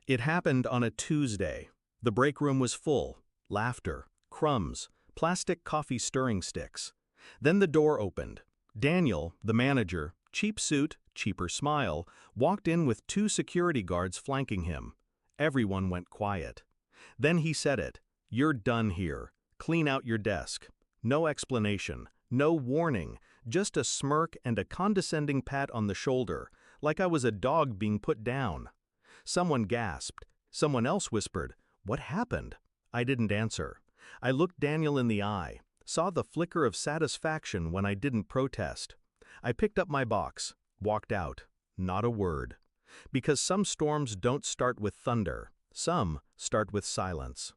It happened on a Tuesday. The break room was full. Laughter, crumbs, plastic coffee stirring sticks. Then the door opened. Daniel, the manager, cheap suit, cheaper smile, walked in with two security guards flanking him. Everyone went quiet. Then he said it. "You're done here. Clean out your desk." No explanation, no warning, just a smirk and a condescending pat on the shoulder, like I was a dog being put down. Someone gasped. Someone else whispered, "What happened?" I didn't answer. I looked Daniel in the eye, saw the flicker of satisfaction when I didn't protest. I picked up my box, walked out. Not a word. Because some storms don't start with thunder. Some start with silence.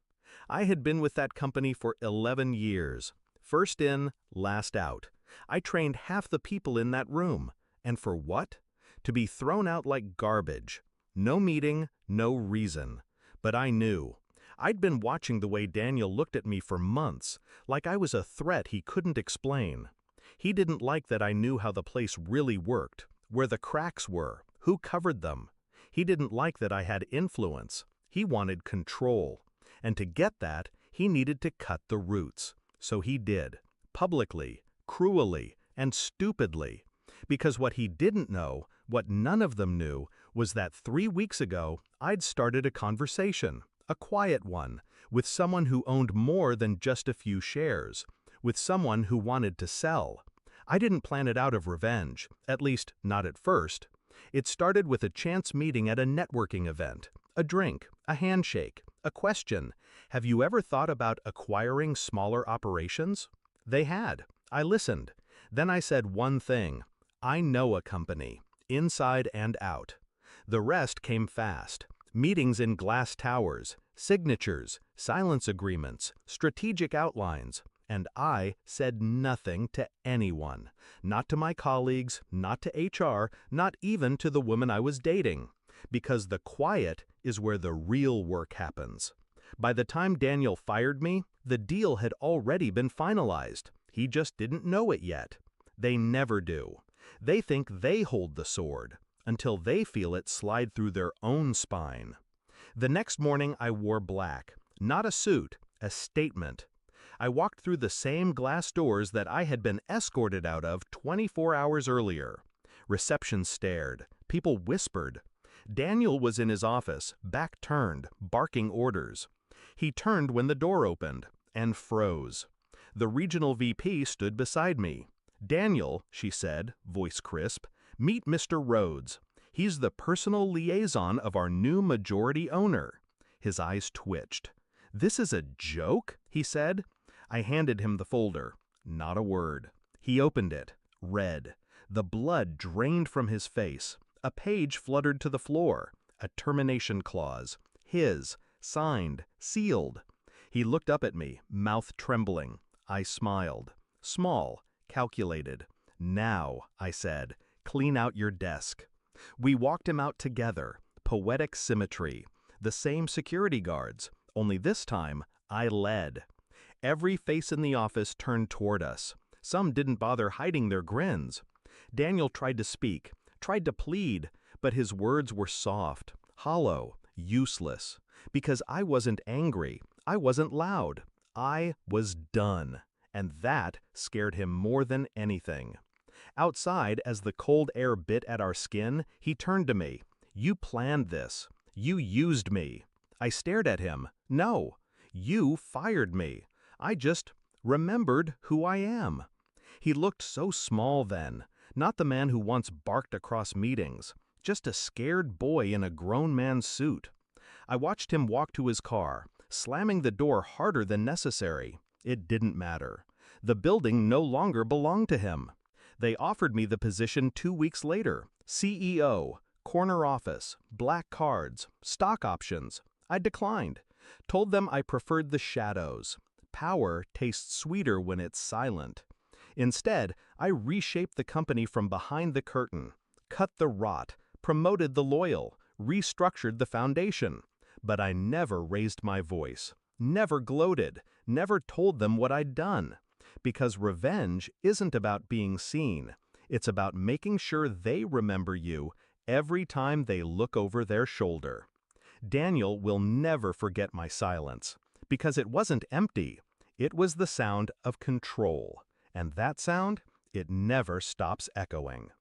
I had been with that company for 11 years. First in, last out. I trained half the people in that room. And for what? To be thrown out like garbage. No meeting, no reason. But I knew. I'd been watching the way Daniel looked at me for months, like I was a threat he couldn't explain. He didn't like that I knew how the place really worked, where the cracks were, who covered them. He didn't like that I had influence. He wanted control. And to get that, he needed to cut the roots. So he did. Publicly, cruelly, and stupidly. Because what he didn't know, what none of them knew, was that 3 weeks ago, I'd started a conversation, a quiet one, with someone who owned more than just a few shares, with someone who wanted to sell. I didn't plan it out of revenge, at least not at first. It started with a chance meeting at a networking event, a drink, a handshake, a question. Have you ever thought about acquiring smaller operations? They had. I listened. Then I said one thing. I know a company, inside and out. The rest came fast. Meetings in glass towers, signatures, silence agreements, strategic outlines. And I said nothing to anyone. Not to my colleagues, not to HR, not even to the woman I was dating. Because the quiet is where the real work happens. By the time Daniel fired me, the deal had already been finalized. He just didn't know it yet. They never do. They think they hold the sword, until they feel it slide through their own spine. The next morning I wore black, not a suit, a statement. I walked through the same glass doors that I had been escorted out of 24 hours earlier. Reception stared. People whispered. Daniel was in his office, back turned, barking orders. He turned when the door opened, and froze. The regional VP stood beside me. "Daniel," she said, voice crisp, "meet Mr. Rhodes. He's the personal liaison of our new majority owner." His eyes twitched. "This is a joke?" he said. I handed him the folder. Not a word. He opened it, read. The blood drained from his face. A page fluttered to the floor. A termination clause. His, signed, sealed. He looked up at me, mouth trembling. I smiled. Small, calculated. "Now," I said, "clean out your desk." We walked him out together. Poetic symmetry. The same security guards, only this time I led. Every face in the office turned toward us. Some didn't bother hiding their grins. Daniel tried to speak, tried to plead, but his words were soft, hollow, useless. Because I wasn't angry, I wasn't loud. I was done. And that scared him more than anything. Outside, as the cold air bit at our skin, he turned to me. "You planned this. You used me." I stared at him. "No. You fired me. I just remembered who I am." He looked so small then, not the man who once barked across meetings, just a scared boy in a grown man's suit. I watched him walk to his car, slamming the door harder than necessary. It didn't matter. The building no longer belonged to him. They offered me the position 2 weeks later. CEO, corner office, black cards, stock options. I declined. Told them I preferred the shadows. Power tastes sweeter when it's silent. Instead, I reshaped the company from behind the curtain, cut the rot, promoted the loyal, restructured the foundation. But I never raised my voice, never gloated, never told them what I'd done. Because revenge isn't about being seen. It's about making sure they remember you every time they look over their shoulder. Daniel will never forget my silence, because it wasn't empty. It was the sound of control, and that sound, it never stops echoing.